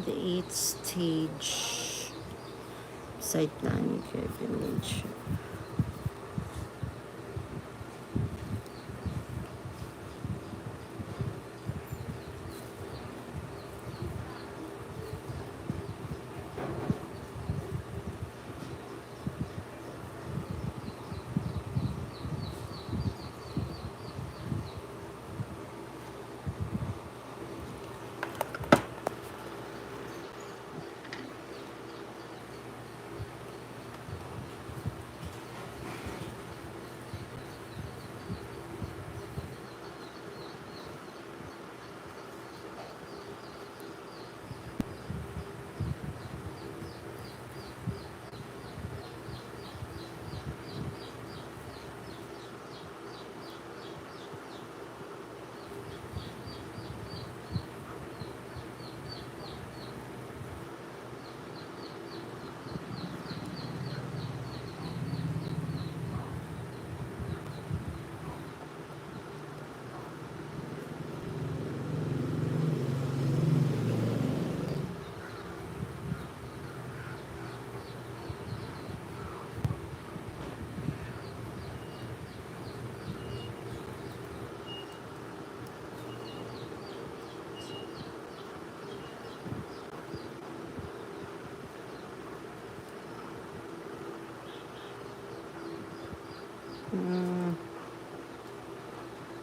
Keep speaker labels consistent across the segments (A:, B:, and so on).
A: The 8th stage site planning care village.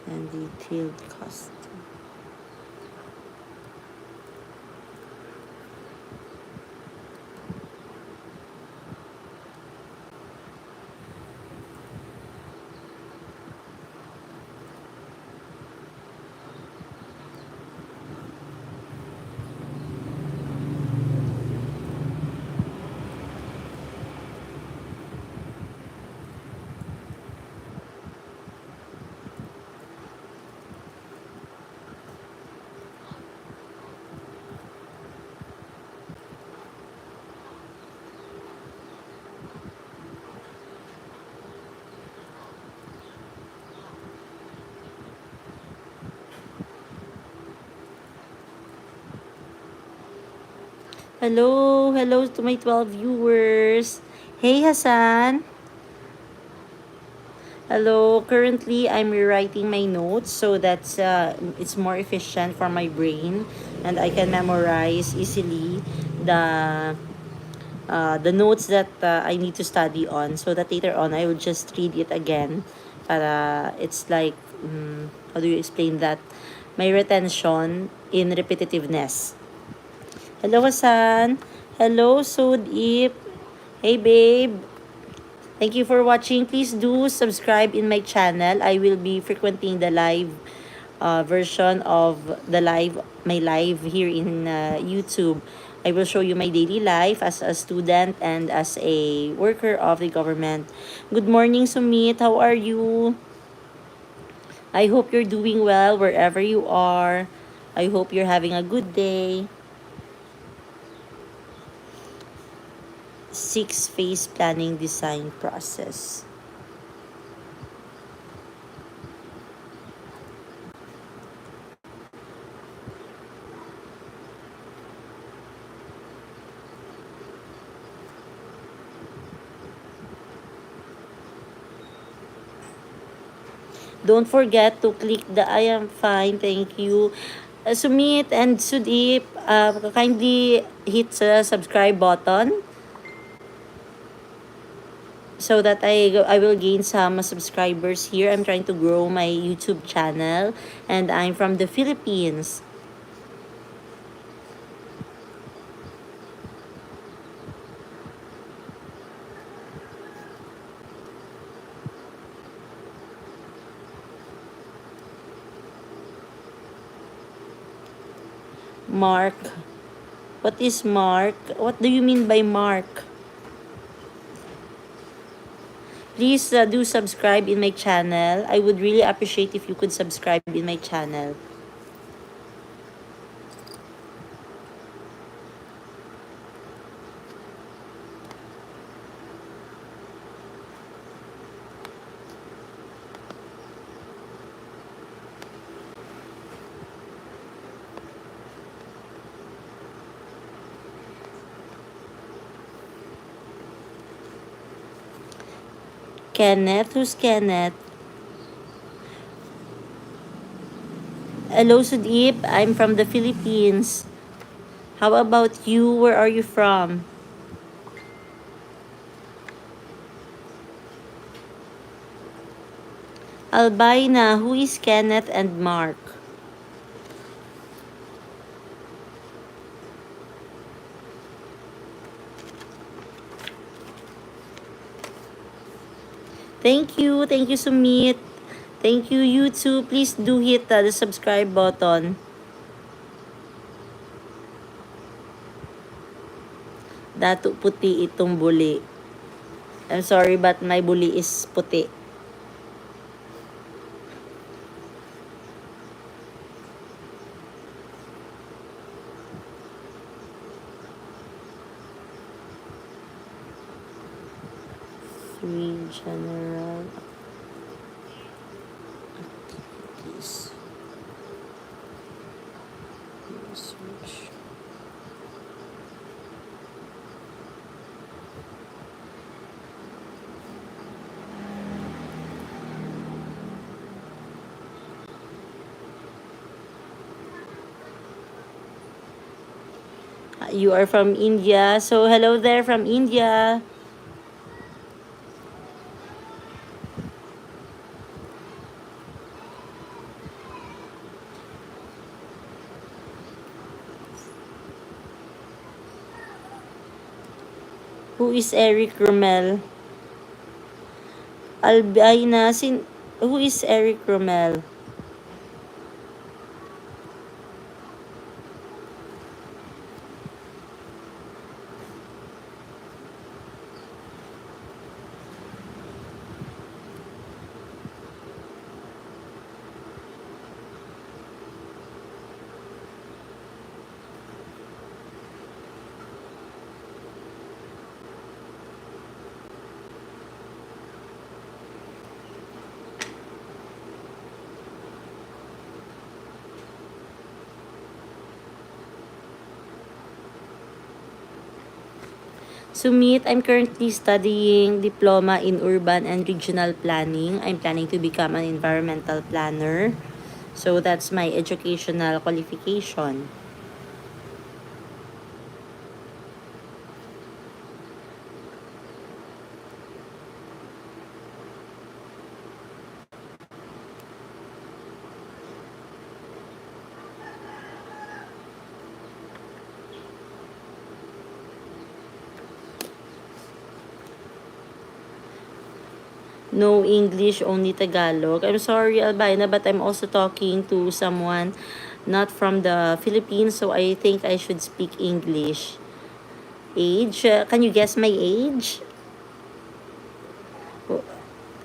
A: And detailed cost. Hello to my 12 viewers. Hey Hassan. Hello. Currently, I'm rewriting my notes so that's it's more efficient for my brain, and I can memorize easily the notes that I need to study on, so that later on I will just read it again. Para it's like how do you explain that? My retention in repetitiveness. Hello Hassan. Hello Sudip. Hey babe. Thank you for watching. Please do subscribe in my channel. I will be frequenting the live version of my live here in YouTube. I will show you my daily life as a student and as a worker of the government. Good morning, Sumit. How are you? I hope you're doing well wherever you are. I hope you're having a good day. 6-phase planning design process. Don't forget to click the I am fine, thank you. Sumit and Sudip, kindly hit the subscribe button so that I will gain some subscribers here. I'm trying to grow my YouTube channel and I'm from the Philippines. Mark. What is Mark? What do you mean by Mark? Please do subscribe in my channel. I would really appreciate if you could subscribe in my channel. Kenneth? Who's Kenneth? Hello, Sudip. I'm from the Philippines. How about you? Where are you from? Albina, who is Kenneth and Mark? Thank you. Thank you, Sumit. Thank you, you too. Please do hit the subscribe button. Dato puti itong buli. I'm sorry, but my buli is puti. Three general activities. Research. You are from India. So hello there from India. Who is Eric Rommel? Albina, who is Eric Rommel? Sumit, I'm currently studying diploma in urban and regional planning. I'm planning to become an environmental planner. So that's my educational qualification. No English, only Tagalog. I'm sorry, Albina, but I'm also talking to someone not from the Philippines, so I think I should speak English. Age? Can you guess my age?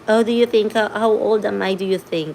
A: How do you think? How old am I, do you think?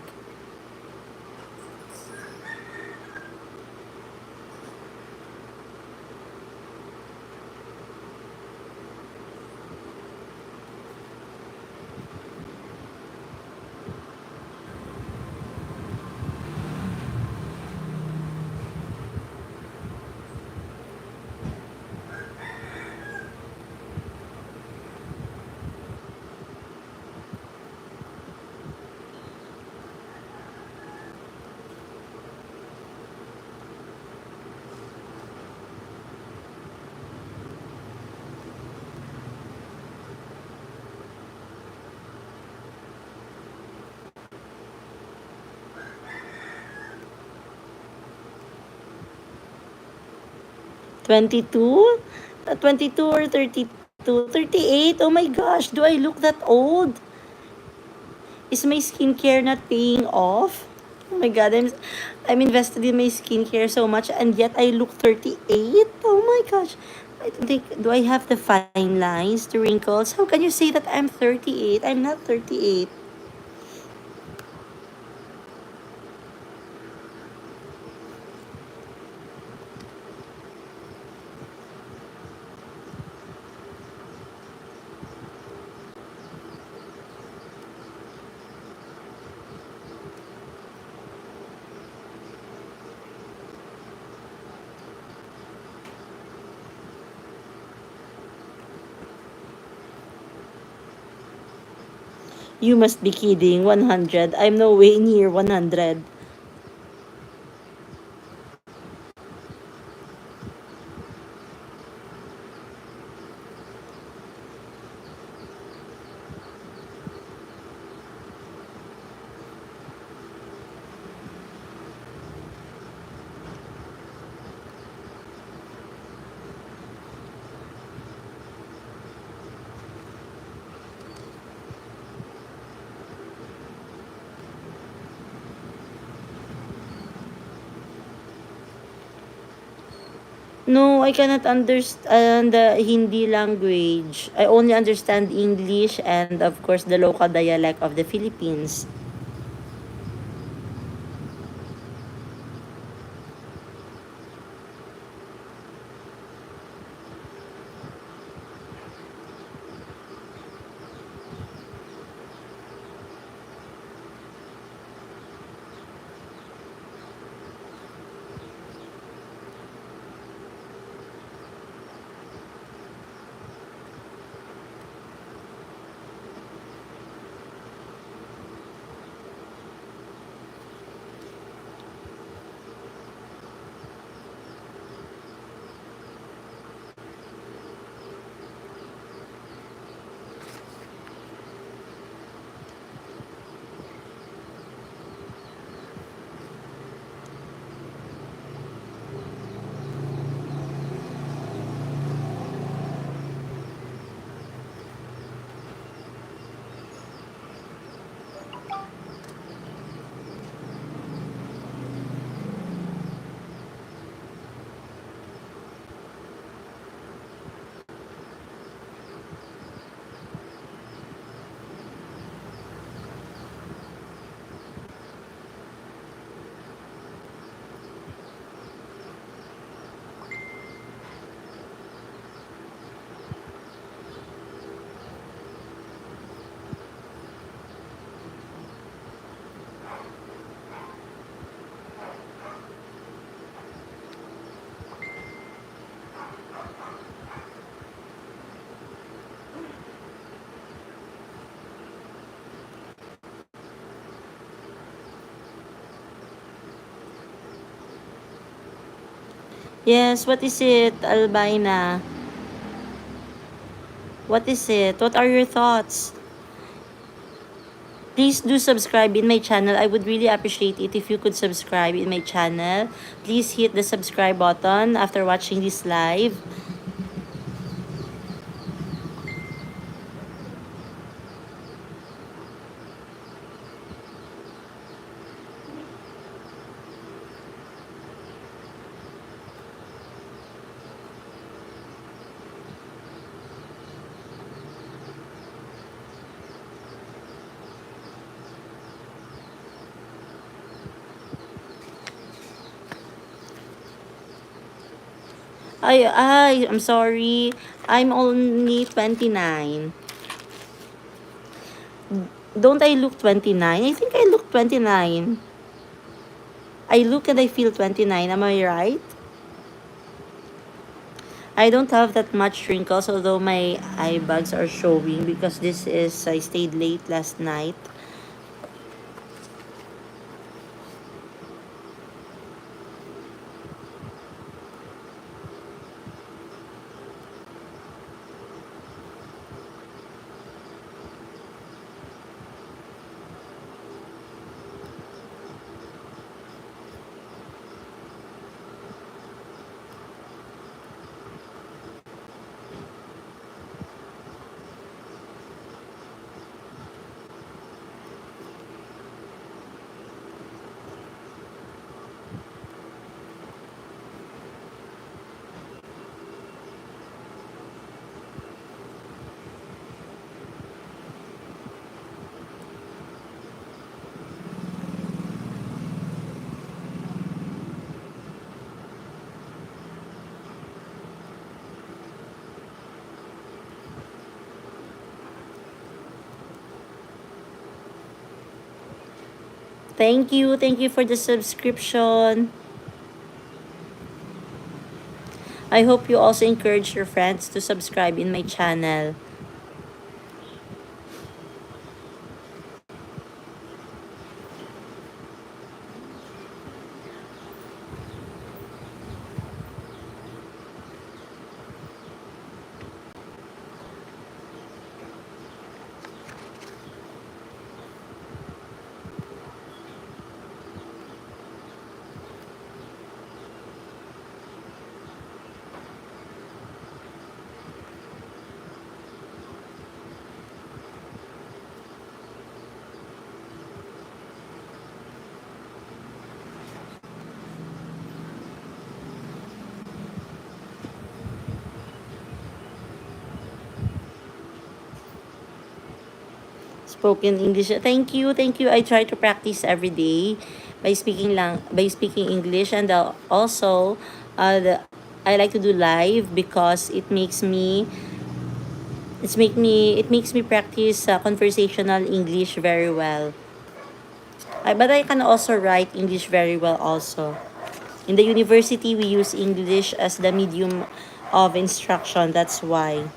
A: 22? 22 or 32? 38? Oh my gosh, do I look that old? Is my skincare not paying off? Oh my god, I'm invested in my skincare so much and yet I look 38? Oh my gosh. I don't think, do I have the fine lines, the wrinkles? How can you say that I'm 38? I'm not 38. You must be kidding. 100. I'm no way near 100. No, I cannot understand the Hindi language. I only understand English and of course the local dialect of the Philippines. Yes, what is it, Albina? What is it? What are your thoughts? Please do subscribe in my channel. I would really appreciate it if you could subscribe in my channel. Please hit the subscribe button after watching this live. I'm sorry. I'm only 29. Don't I look 29? I think I look 29. I look and I feel 29. Am I right? I don't have that much wrinkles, although my eye bags are showing because I stayed late last night. Thank you. Thank you for the subscription. I hope you also encourage your friends to subscribe in my channel. Spoken English. Thank you. I try to practice every day by speaking English, and also I like to do live because it makes me practice conversational English very well. But I can also write English very well also. In the university, we use English as the medium of instruction. That's why.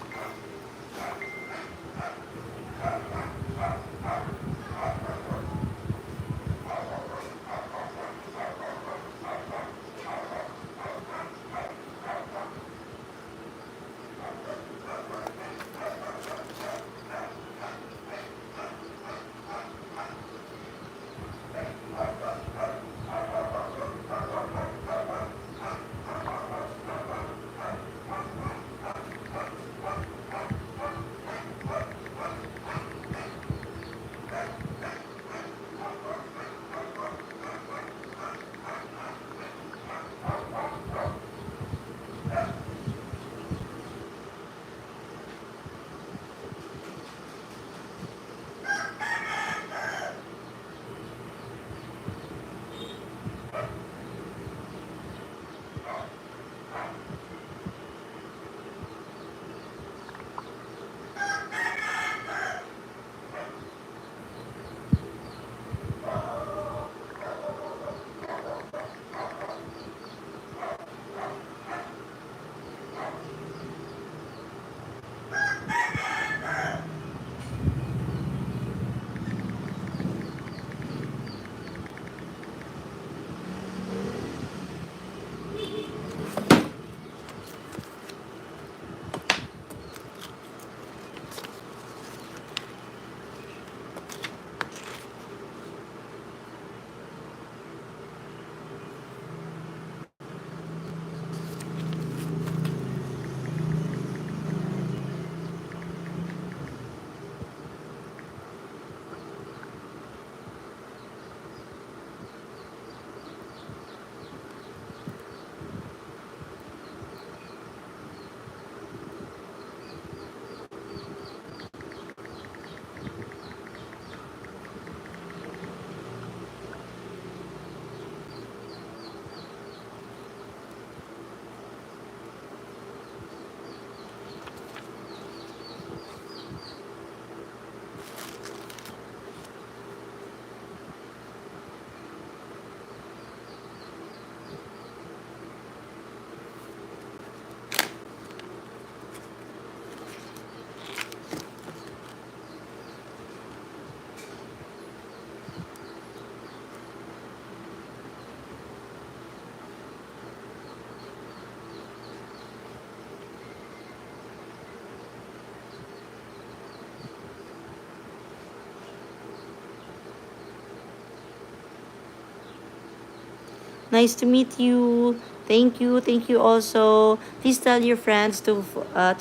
A: Nice to meet you. Thank you also. Please tell your friends to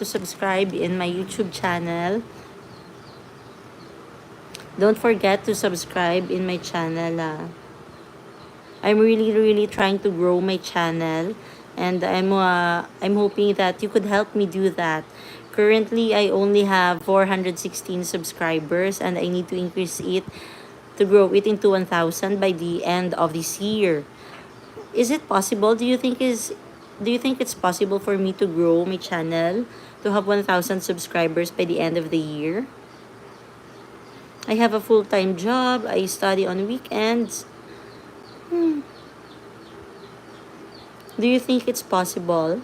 A: subscribe in my YouTube channel. Don't forget to subscribe in my channel. I'm really trying to grow my channel, and I'm hoping that you could help me do that. Currently, I only have 416 subscribers, and I need to increase it to grow it into 1,000 by the end of this year. Is it possible? Do you think it's possible for me to grow my channel to have 1,000 subscribers by the end of the year? I have a full-time job. I study on weekends. Do you think it's possible?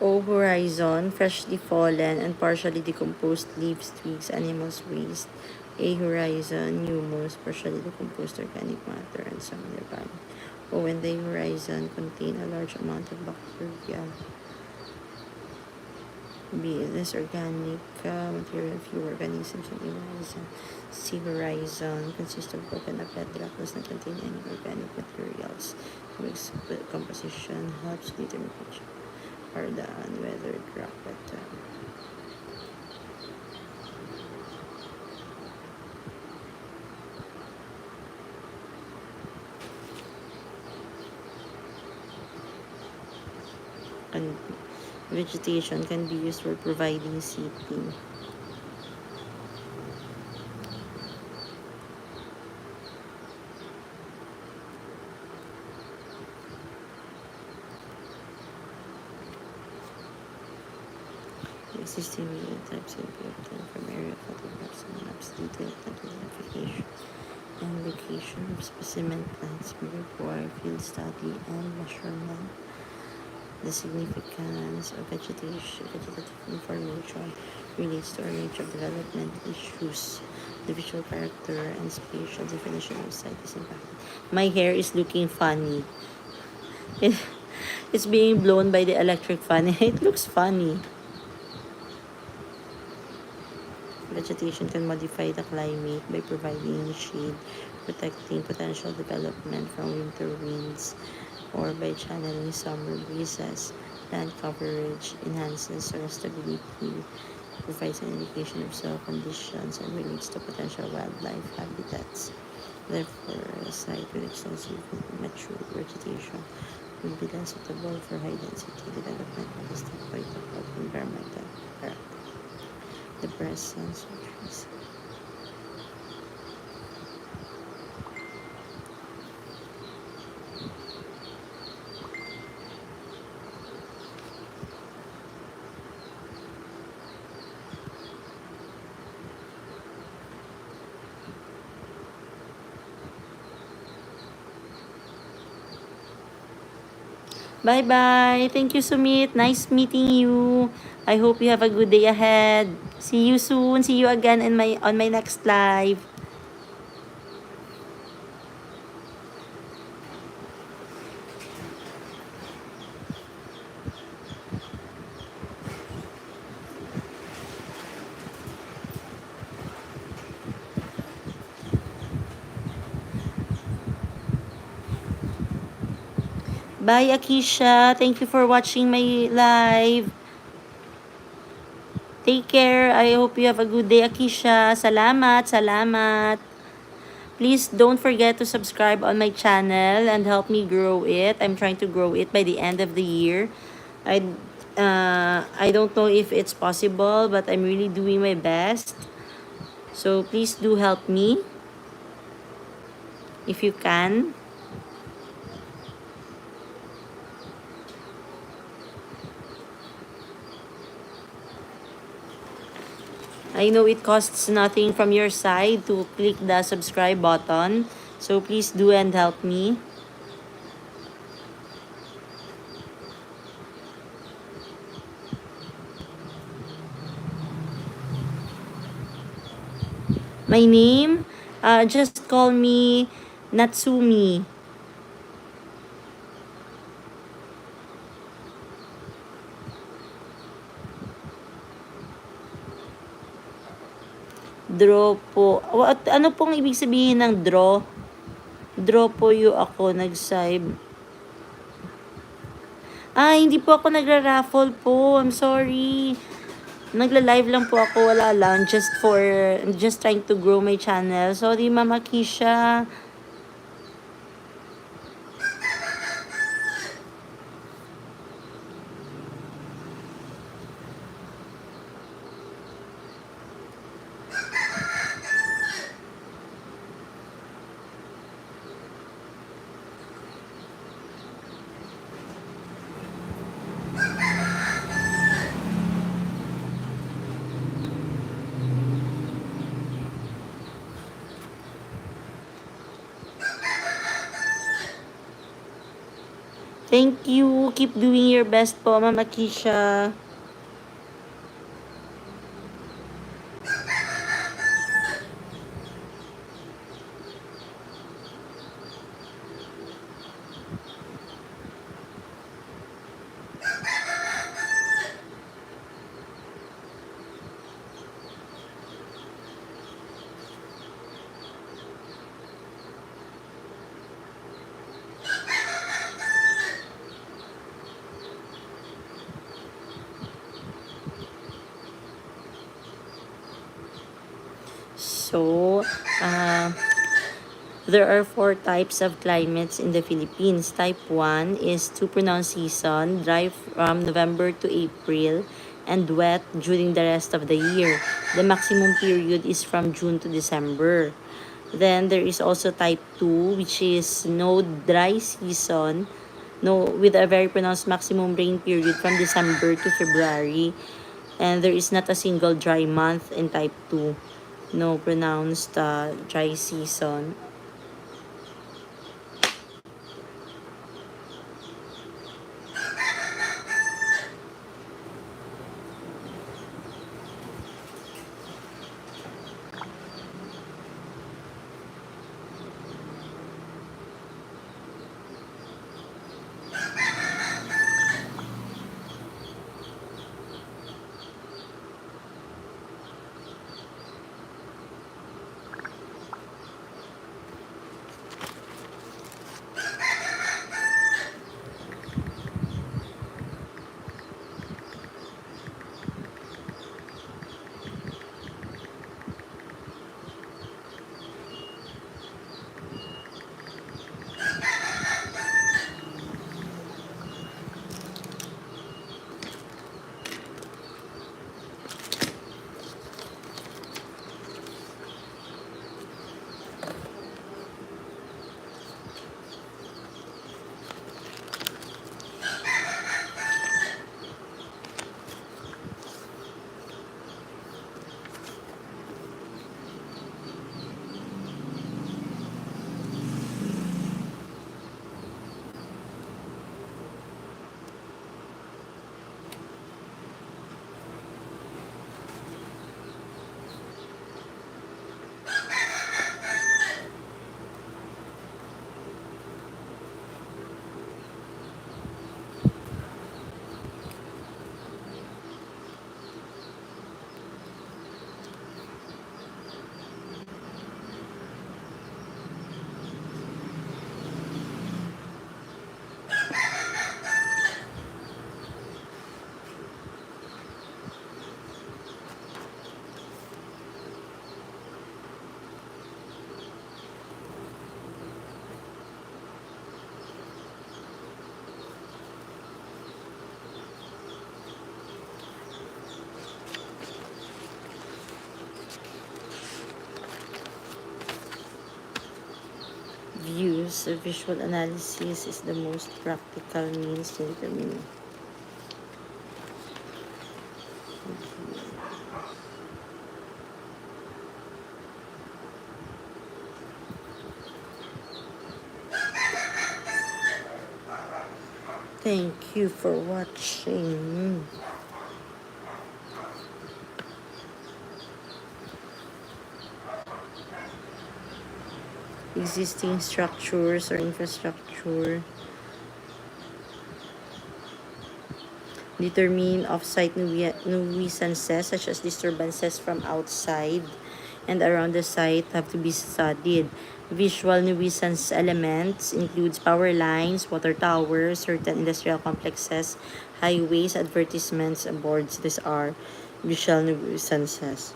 A: O horizon, freshly fallen and partially decomposed leaves, twigs, animals' waste. A horizon, humus, partially decomposed organic matter, and some nearby. O and the horizon contain a large amount of bacteria. B. Less organic material, few organisms in the horizon. C. Horizon consists of broken up bedrock, does not contain any organic materials. Mixed composition helps determine which are the unweathered rock pattern. And vegetation can be used for providing seating. Existing media types can be obtained from aerial photographs and maps, detailed identification and location of specimen plants may require field study and measurement. The significance of vegetative information relates to a range of development issues. The visual character and spatial definition of site is impacted. My hair is looking funny. It's being blown by the electric fan. It looks funny. Vegetation can modify the climate by providing shade, protecting potential development from winter winds, or by channeling summer breezes. Land coverage enhances soil stability, provides an indication of soil conditions, and relates to potential wildlife habitats. Therefore, a site with extensive mature vegetation will be less suitable for high density development at the standpoint of environmental character. The presence of trees. Bye-bye. Thank you, Sumit. Nice meeting you. I hope you have a good day ahead. See you soon. See you again in my on my next live. Bye, Akisha. Thank you for watching my live. Take care. I hope you have a good day, Akisha. Salamat, salamat. Please don't forget to subscribe on my channel and help me grow it. I'm trying to grow it by the end of the year. I don't know if it's possible, but I'm really doing my best. So please do help me if you can. I know it costs nothing from your side to click the subscribe button. So please do and help me. My name, just call me Natsumi. Draw po. Ano pong ibig sabihin ng draw? Draw po yung ako nag-save. Hindi po ako nagra-raffle po. I'm sorry. Nagla-live lang po ako. Wala lang. Just trying to grow my channel. Sorry, Mama Kisha. Thank you. Keep doing your best po, Ma'am Akisha. So, uh, there are four types of climates in the Philippines. Type 1 is too pronounced season, dry from November to April, and wet during the rest of the year. The maximum period is from June to December. Then there is also type 2, which is no dry season, no with a very pronounced maximum rain period from December to February. And there is not a single dry month in type 2. No pronounced dry season. Views, visual analysis is the most practical means to determine. Thank you for watching. Existing structures or infrastructure. Determine off-site nuisances such as disturbances from outside and around the site have to be studied. Visual nuisance elements includes power lines, water towers, certain industrial complexes, highways, advertisements, and boards. These are visual nuisances.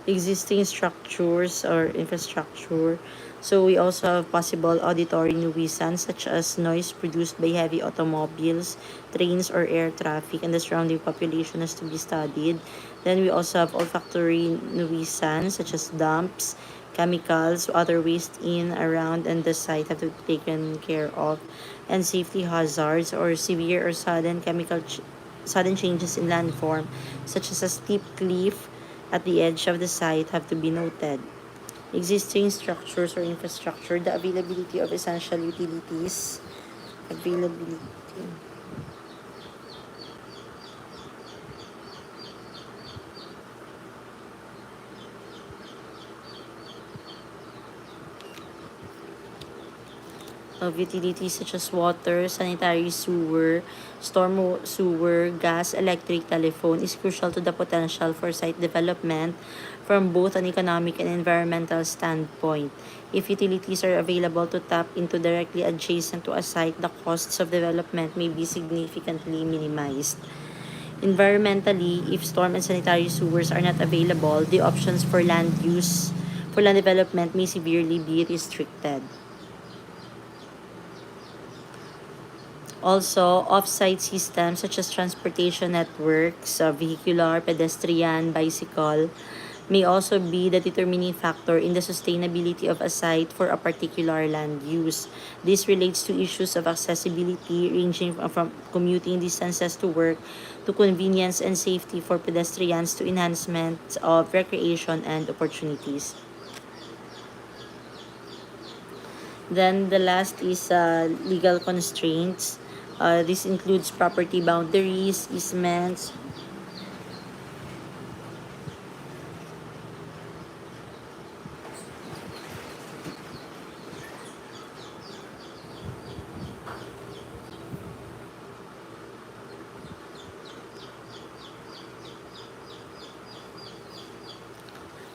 A: Existing structures or infrastructure. So we also have possible auditory nuisance such as noise produced by heavy automobiles, trains, or air traffic, and the surrounding population has to be studied. Then we also have olfactory nuisance such as dumps, chemicals, other waste in, around, and the site have to be taken care of. And safety hazards or severe or sudden changes in landform such as a steep cliff at the edge of the site have to be noted. Existing structures or infrastructure, the availability of essential utilities Availability. Of utilities such as water, sanitary sewer, sewer, gas, electric, telephone is crucial to the potential for site development from both an economic and environmental standpoint. If utilities are available to tap into directly adjacent to a site, the costs of development may be significantly minimized. Environmentally, if storm and sanitary sewers are not available, the options for land development may severely be restricted. Also, off-site systems such as transportation networks, vehicular, pedestrian, bicycle, may also be the determining factor in the sustainability of a site for a particular land use. This relates to issues of accessibility ranging from commuting distances to work to convenience and safety for pedestrians to enhancement of recreation and opportunities. Then the last is legal constraints. This includes property boundaries, easements.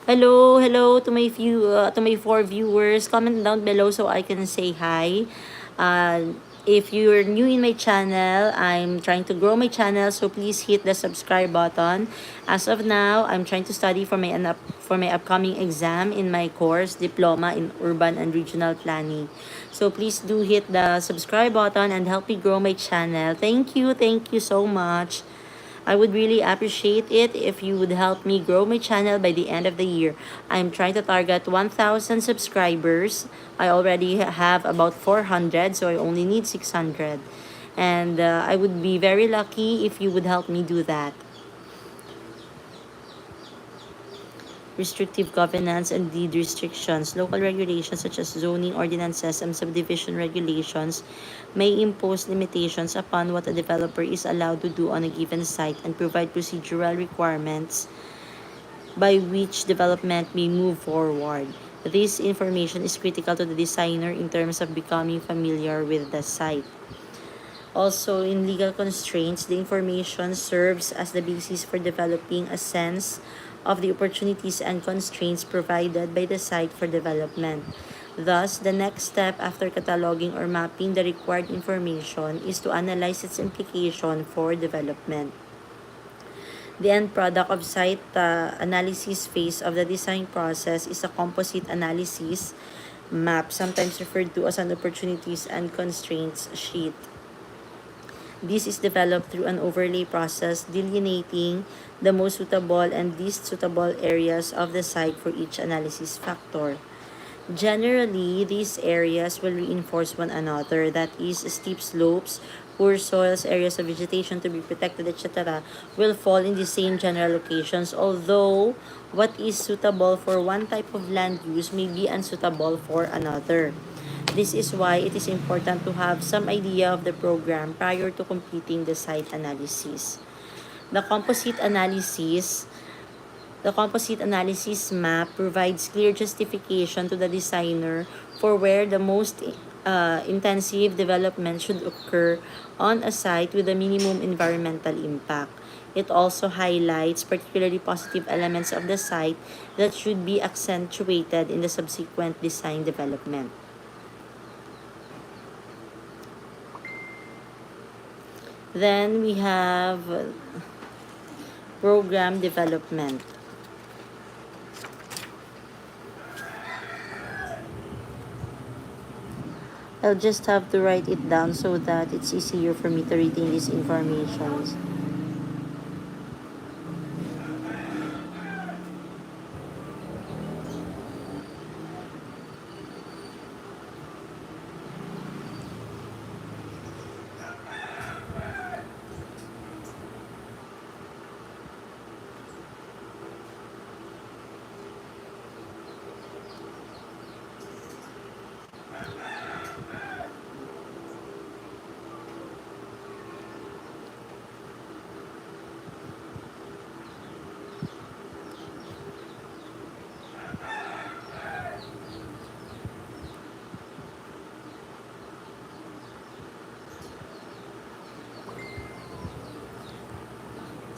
A: Hello to my four viewers. Comment down below so I can say hi. If you're new in my channel, I'm trying to grow my channel, so please hit the subscribe button. As of now, I'm trying to study for for my upcoming exam in my course Diploma in Urban and Regional Planning. So please do hit the subscribe button and help me grow my channel. Thank you so much. I would really appreciate it if you would help me grow my channel by the end of the year. I'm trying to target 1,000 subscribers. I already have about 400, so I only need 600. And I would be very lucky if you would help me do that. Restrictive covenants and deed restrictions. Local regulations such as zoning ordinances and subdivision regulations may impose limitations upon what a developer is allowed to do on a given site and provide procedural requirements by which development may move forward. This information is critical to the designer in terms of becoming familiar with the site. Also, in legal constraints, the information serves as the basis for developing a sense of the opportunities and constraints provided by the site for development. Thus, the next step after cataloging or mapping the required information is to analyze its implication for development. The end product of site analysis phase of the design process is a composite analysis map, sometimes referred to as an opportunities and constraints sheet. This is developed through an overlay process delineating the most suitable and least suitable areas of the site for each analysis factor. Generally, these areas will reinforce one another, that is, steep slopes, poor soils, areas of vegetation to be protected, etc., will fall in the same general locations, although what is suitable for one type of land use may be unsuitable for another. This is why it is important to have some idea of the program prior to completing the site analysis. The composite analysis The composite analysis map provides clear justification to the designer for where the most intensive development should occur on a site with a minimum environmental impact. It also highlights particularly positive elements of the site that should be accentuated in the subsequent design development. Then we have program development. I'll just have to write it down so that it's easier for me to retain these informations.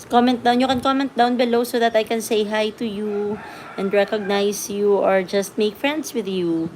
A: comment down. You can comment down below so that I can say hi to you and recognize you or just make friends with you.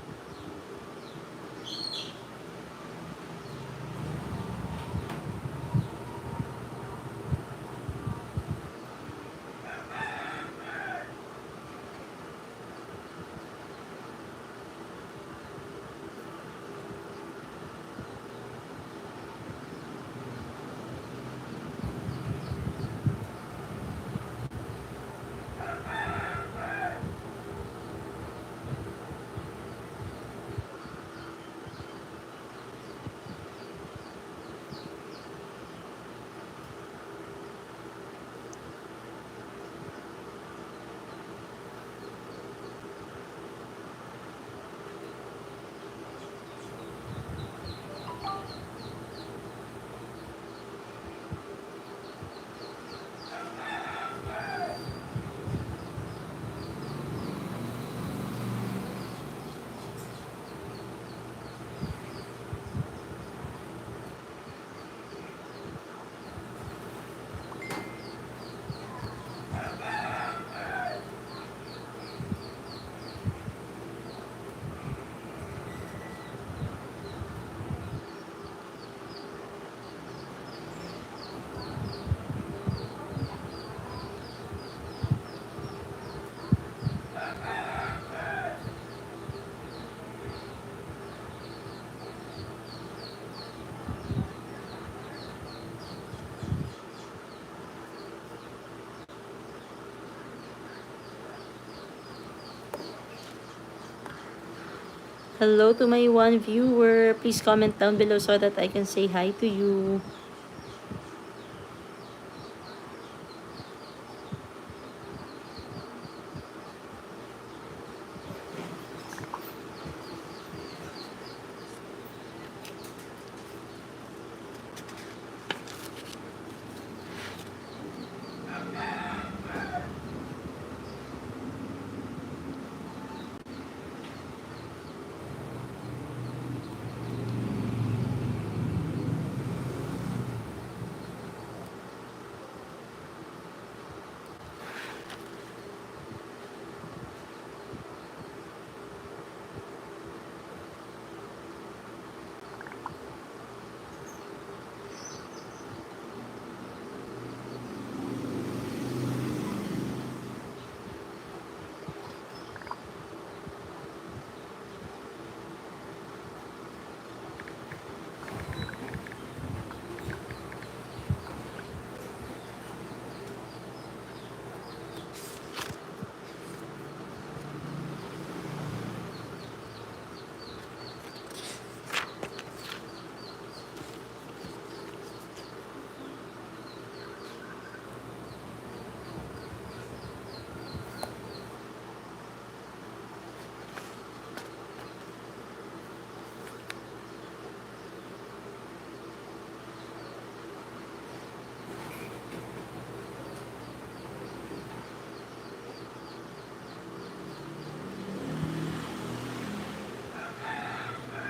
A: Hello to my one viewer. Please comment down below so that I can say hi to you.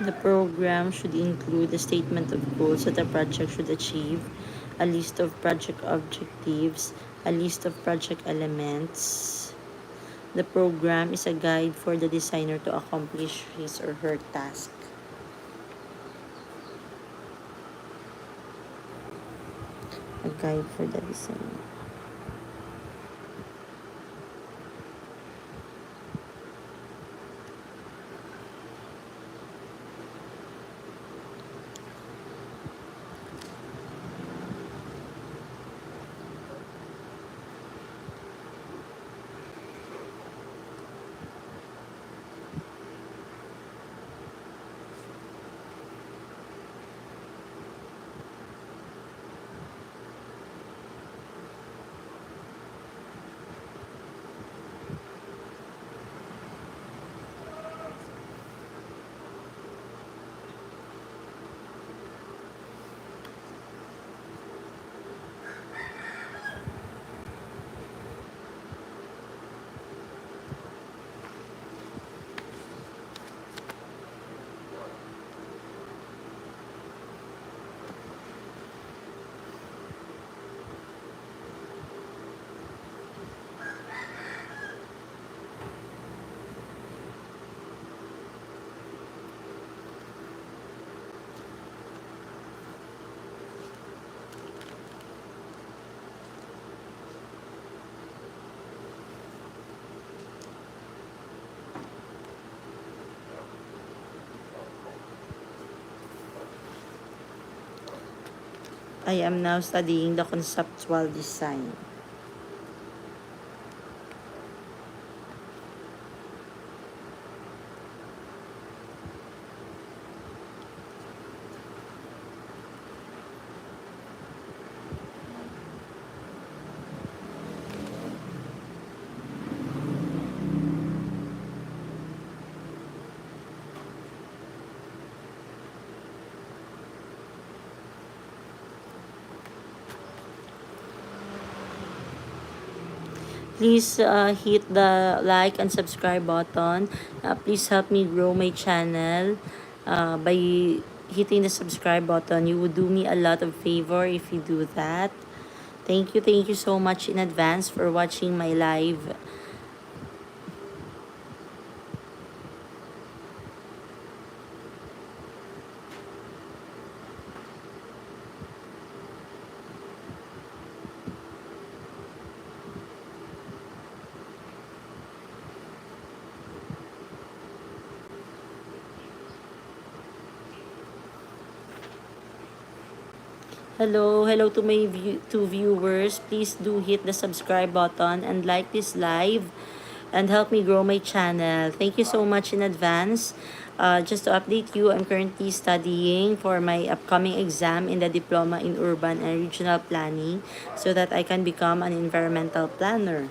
A: The program should include a statement of goals that the project should achieve, a list of project objectives, a list of project elements. The program is a guide for the designer to accomplish his or her task. A guide for the designer. I am now studying the conceptual design. Please hit the like and subscribe button. Please help me grow my channel by hitting the subscribe button. You would do me a lot of favor if you do that. Thank you so much in advance for watching my live. Hello to my viewers. Please do hit the subscribe button and like this live and help me grow my channel. Thank you so much in advance. Just to update you, I'm currently studying for my upcoming exam in the Diploma in Urban and Regional Planning so that I can become an environmental planner.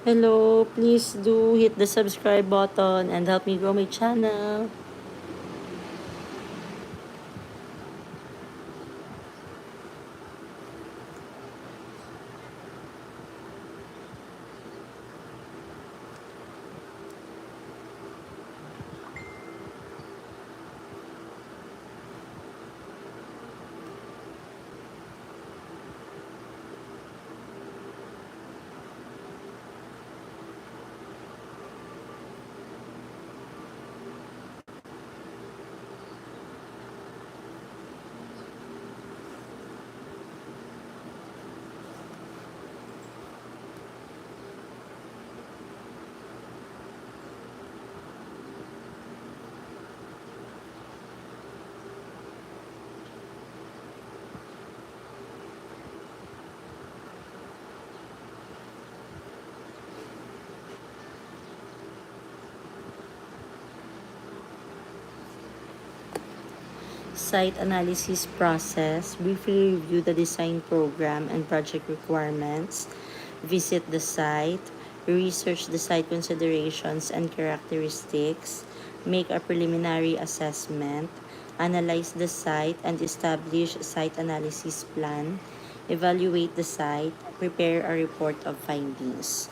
A: Hello, please do hit the subscribe button and help me grow my channel. Site analysis process, briefly review the design program and project requirements, visit the site, research the site considerations and characteristics, make a preliminary assessment, analyze the site and establish site analysis plan, evaluate the site, prepare a report of findings.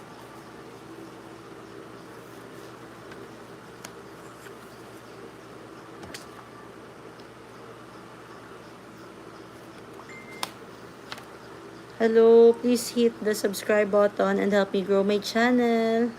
A: Hello, please hit the subscribe button and help me grow my channel.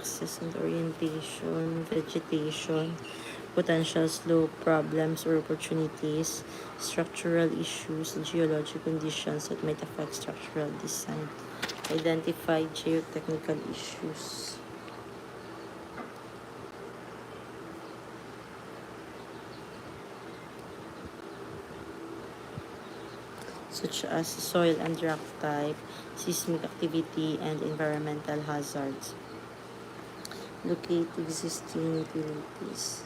A: access and orientation, vegetation, potential slope problems or opportunities, structural issues, and geologic conditions that might affect structural design. Identify geotechnical issues, such as soil and rock type, seismic activity, and environmental hazards. Locate existing utilities,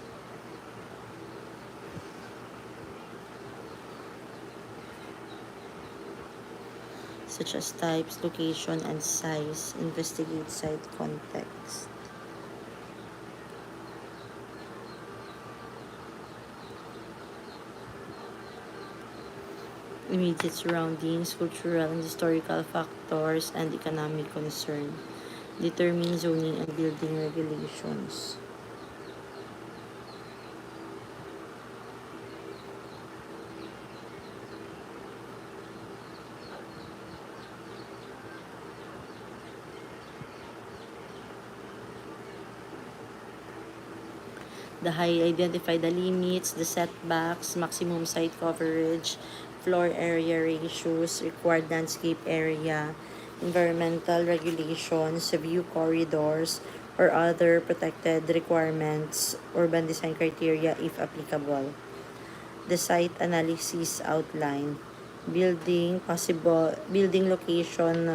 A: such as types, location, and size. Investigate site context. Immediate surroundings, cultural and historical factors, and economic concern. Determine zoning and building regulations. Identify the limits, the setbacks, maximum site coverage, floor area ratios, required landscape area, environmental regulations, view corridors, or other protected requirements, urban design criteria if applicable. The site analysis outline, building location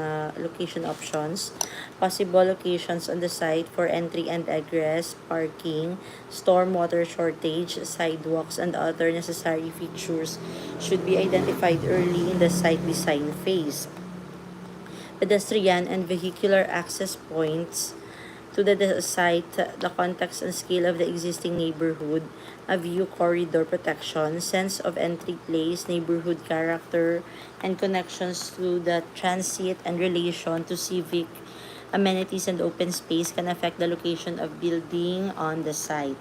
A: options, possible locations on the site for entry and egress, parking, stormwater shortage, sidewalks, and other necessary features should be identified early in the site design phase. Pedestrian and vehicular access points to the site, the context and scale of the existing neighborhood, a view corridor protection, sense of entry place, neighborhood character, and connections to the transit and relation to civic amenities and open space can affect the location of building on the site.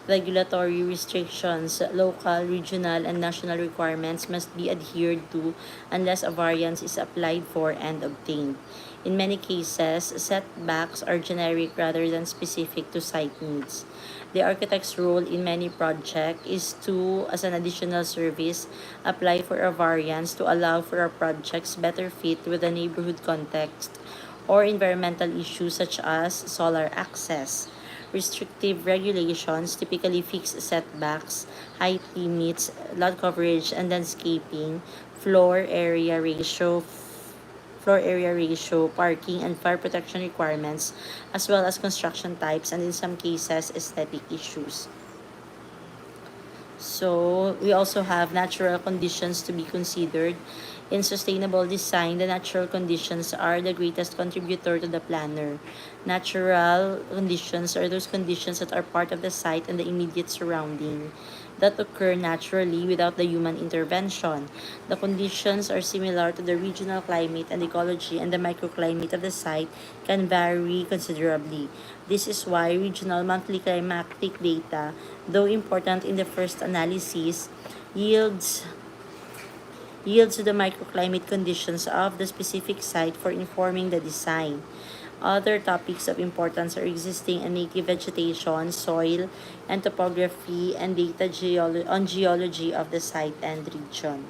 A: Regulatory restrictions, local, regional, and national requirements must be adhered to unless a variance is applied for and obtained. In many cases, setbacks are generic rather than specific to site needs. The architect's role in many projects is to, as an additional service, apply for a variance to allow for our projects better fit with the neighborhood context or environmental issues such as solar access. Restrictive regulations typically fix setbacks, height limits, lot coverage, and landscaping, floor area ratio, parking, and fire protection requirements, as well as construction types and in some cases aesthetic issues. So we also have natural conditions to be considered. In sustainable design, the natural conditions are the greatest contributor to the planner. Natural conditions are those conditions that are part of the site and the immediate surrounding that occur naturally without the human intervention. The conditions are similar to the regional climate and ecology, and the microclimate of the site can vary considerably. This is why regional monthly climatic data, though important in the first analysis, yields to the microclimate conditions of the specific site for informing the design. Other topics of importance are existing and native vegetation, soil and topography, and data on geology of the site and region.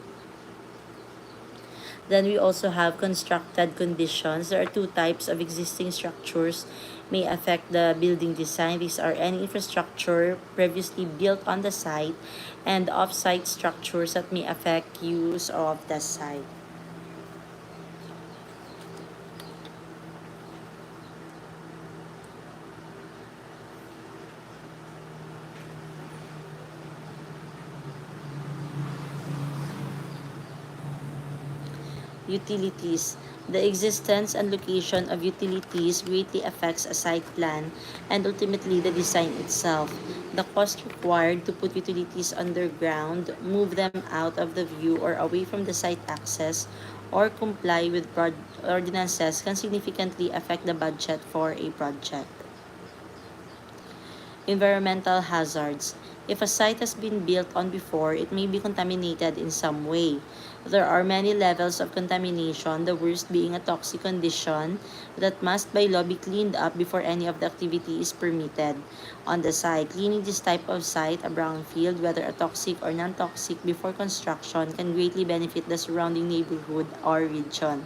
A: Then we also have constructed conditions. There are two types of existing structures may affect the building design. These are any infrastructure previously built on the site and off-site structures that may affect use of the site. Utilities. The existence and location of utilities greatly affects a site plan and ultimately the design itself. The cost required to put utilities underground, move them out of the view or away from the site access, or comply with ordinances can significantly affect the budget for a project. Environmental hazards. If a site has been built on before, it may be contaminated in some way. There are many levels of contamination, the worst being a toxic condition that must by law be cleaned up before any of the activity is permitted on the site. Cleaning this type of site, a brownfield, whether a toxic or non-toxic before construction, can greatly benefit the surrounding neighborhood or region.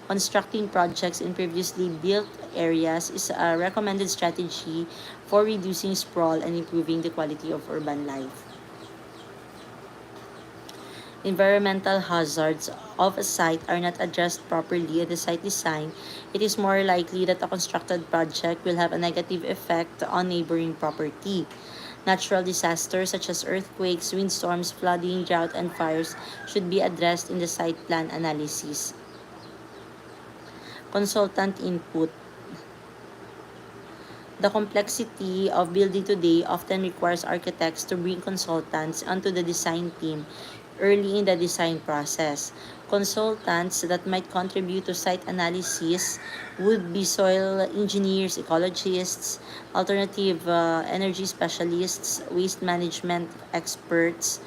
A: Constructing projects in previously built areas is a recommended strategy for reducing sprawl and improving the quality of urban life. Environmental hazards of a site are not addressed properly in the site design, it is more likely that a constructed project will have a negative effect on neighboring property. Natural disasters such as earthquakes, windstorms, flooding, drought, and fires should be addressed in the site plan analysis. Consultant input. The complexity of building today often requires architects to bring consultants onto the design team early in the design process. Consultants that might contribute to site analysis would be soil engineers, ecologists, alternative energy specialists, waste management experts,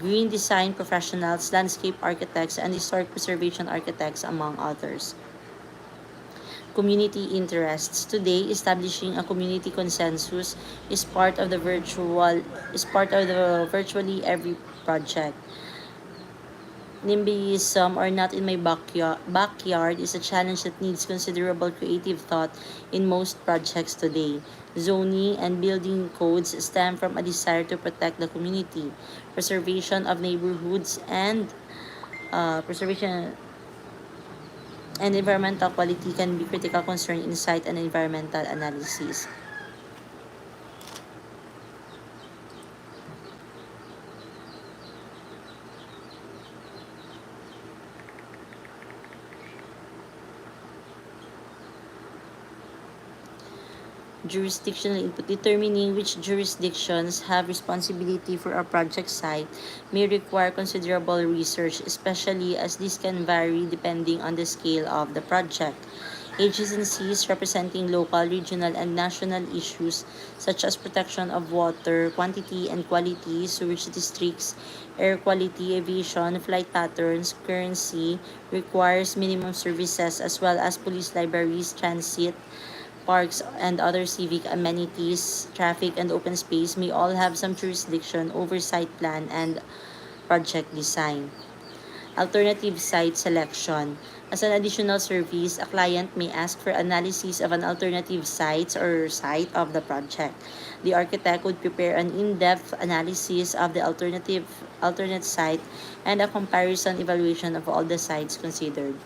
A: green design professionals, landscape architects, and historic preservation architects, among others. Community interests. Today, establishing a community consensus is part of the virtually every project. NIMBYism, or not in my backyard, is a challenge that needs considerable creative thought in most projects today. Zoning and building codes stem from a desire to protect the community, preservation of neighborhoods, and preservation and environmental quality can be critical concern in site and environmental analysis. Jurisdictional input. Determining which jurisdictions have responsibility for a project site may require considerable research, especially as this can vary depending on the scale of the project. Agencies representing local, regional, and national issues such as protection of water, quantity and quality, sewage districts, air quality, aviation, flight patterns, currency, requires minimum services as well as police libraries, transit, parks, and other civic amenities, traffic, and open space may all have some jurisdiction over site plan and project design. Alternative site selection. As an additional service, a client may ask for analysis of an alternative site of the project. The architect would prepare an in-depth analysis of the alternate site and a comparison evaluation of all the sites considered.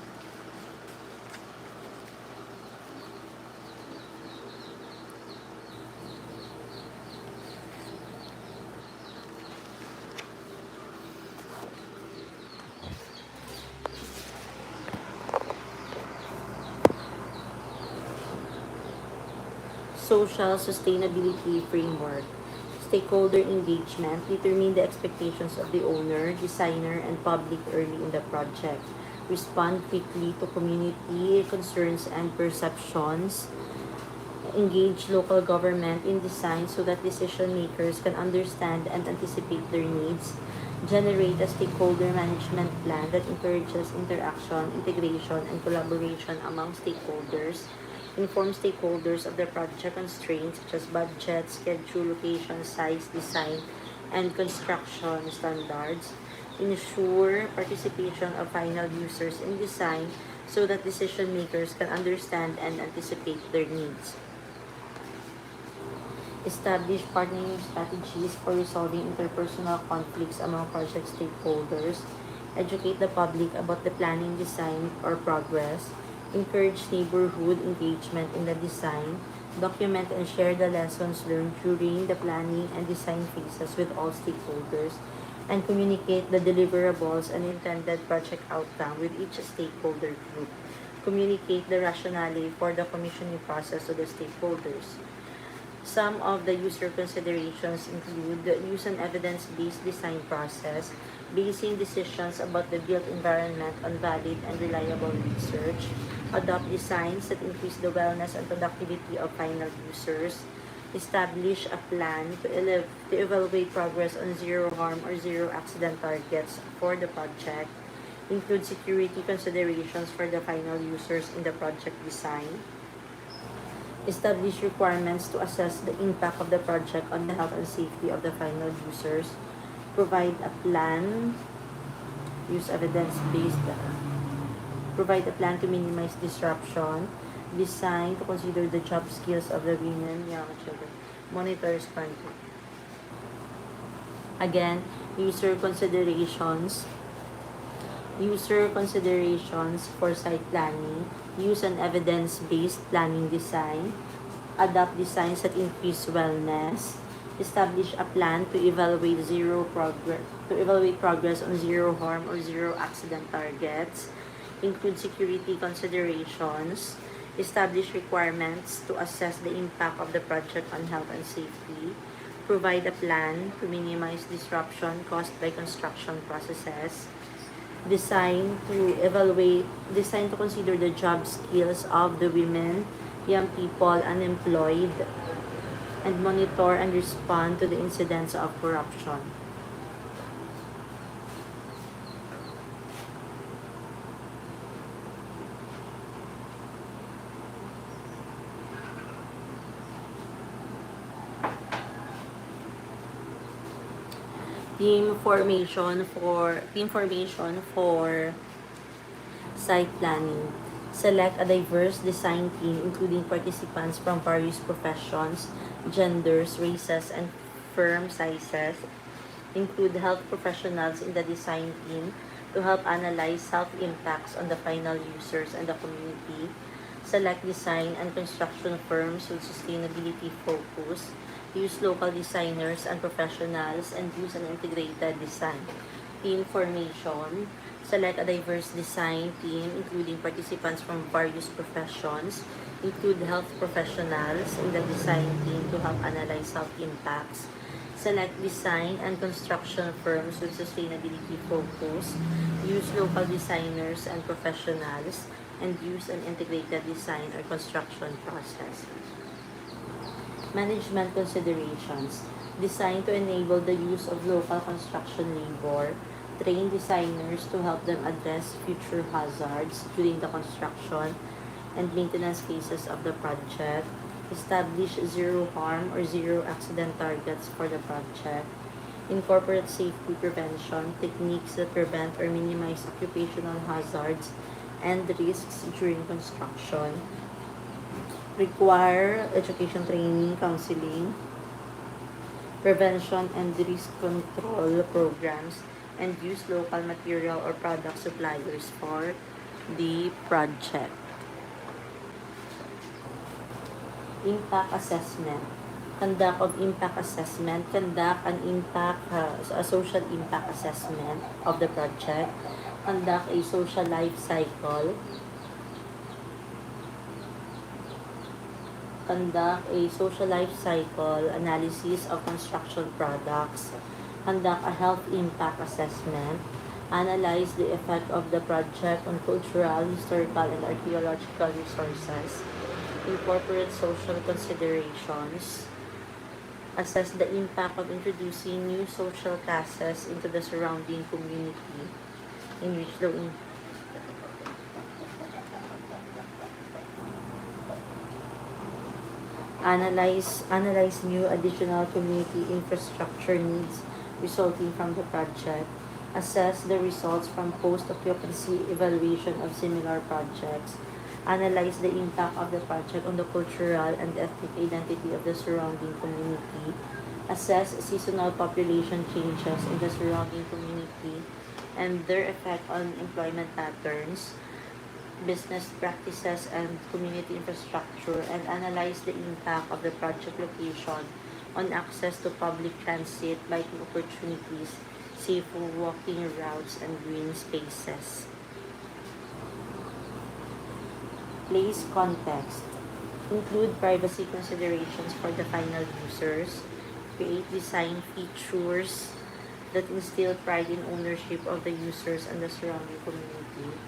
A: Social sustainability framework. Stakeholder engagement. Determine the expectations of the owner, designer, and public early in the project. Respond quickly to community concerns and perceptions. Engage local government in design so that decision makers can understand and anticipate their needs. Generate a stakeholder management plan that encourages interaction, integration, and collaboration among stakeholders. Inform stakeholders of the project constraints such as budget, schedule, location, size, design, and construction standards. Ensure participation of final users in design so that decision makers can understand and anticipate their needs. Establish partnering strategies for resolving interpersonal conflicts among project stakeholders. Educate the public about the planning, design, or progress. Encourage neighborhood engagement in the design. Document and share the lessons learned during the planning and design phases with all stakeholders. And communicate the deliverables and intended project outcome with each stakeholder group. Communicate the rationale for the commissioning process to the stakeholders. Some of the user considerations include the use an evidence-based design process, basing decisions about the built environment on valid and reliable research, adopt designs that increase the wellness and productivity of final users, Establish a plan to evaluate progress on zero harm or zero accident targets for the project. Include security considerations for the final users in the project design. Establish requirements to assess the impact of the project on the health and safety of the final users. Provide a plan, use evidence-based, provide a plan to minimize disruption. Design to consider the job skills of the women, young children. Monitors content. Again, user considerations. User considerations for site planning. Use an evidence-based planning design. Adopt designs that increase wellness. Establish a plan to evaluate progress on zero harm or zero accident targets. Include security considerations. Establish requirements to assess the impact of the project on health and safety. Provide a plan to minimize disruption caused by construction processes. Design to consider the job skills of the women, young people unemployed, and monitor and respond to the incidents of corruption. Team formation for site planning. Select a diverse design team including participants from various professions, genders, races, and firm sizes. Include health professionals in the design team to help analyze health impacts on the final users and the community. Select design and construction firms with sustainability focus. Use local designers and professionals and use an integrated design. Team formation. Select a diverse design team including participants from various professions. Include health professionals in the design team to help analyze health impacts. Select design and construction firms with sustainability focus. Use local designers and professionals and use an integrated design or construction process. Management considerations. Design to enable the use of local construction labor. Train designers to help them address future hazards during the construction and maintenance phases of the project. Establish zero harm or zero accident targets for the project. Incorporate safety prevention techniques that prevent or minimize occupational hazards and risks during construction. Require education training, counseling, prevention and risk control programs, and use local material or product suppliers for the project. Impact assessment. Conduct of impact assessment. Conduct a social impact assessment of the project. Conduct a social life cycle. Conduct a social life cycle analysis of construction products. Conduct a health impact assessment. Analyze the effect of the project on cultural, historical, and archaeological resources. Incorporate social considerations. Assess the impact of introducing new social classes into the surrounding community in which the analyze new additional community infrastructure needs resulting from the project. Assess the results from post-occupancy evaluation of similar projects. Analyze the impact of the project on the cultural and ethnic identity of the surrounding community. Assess seasonal population changes in the surrounding community and their effect on employment patterns, business practices, and community infrastructure, and analyze the impact of the project location on access to public transit, biking opportunities, safe walking routes, and green spaces. Place context. Include privacy considerations for the final users. Create design features that instill pride in ownership of the users and the surrounding community.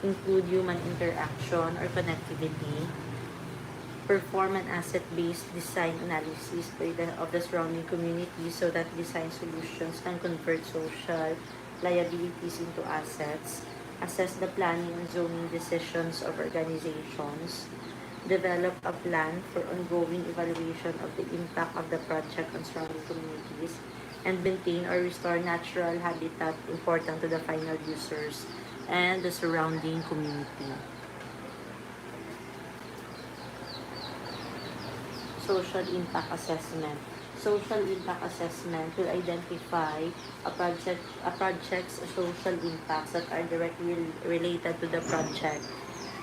A: Include human interaction or connectivity. perform an asset-based design analysis of the surrounding community so that design solutions can convert social liabilities into assets, assess the planning and zoning decisions of organizations, develop a plan for ongoing evaluation of the impact of the project on surrounding communities, and maintain or restore natural habitat important to the final users and the surrounding community. Social impact assessment. Social impact assessment will identify a project's social impacts that are directly related to the project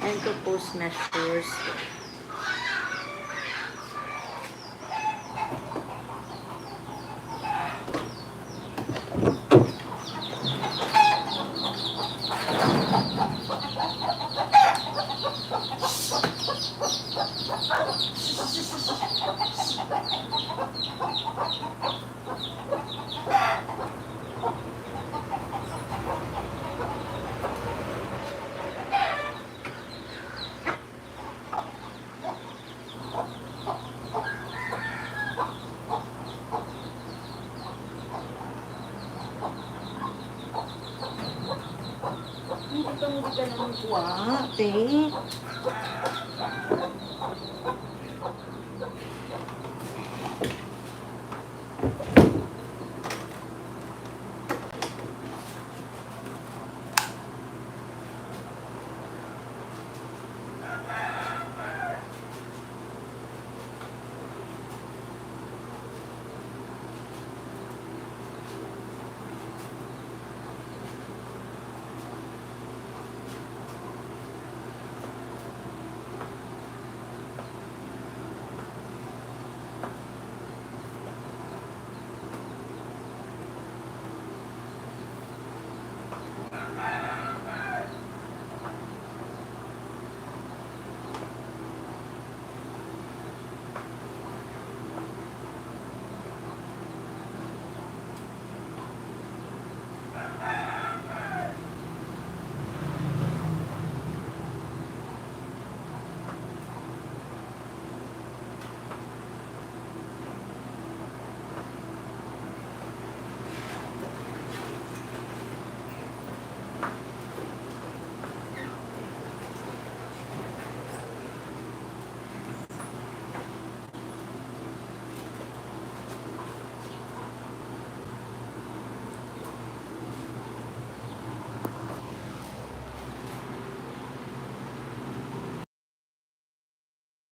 A: and propose measures hindi ka nang kuha, ate.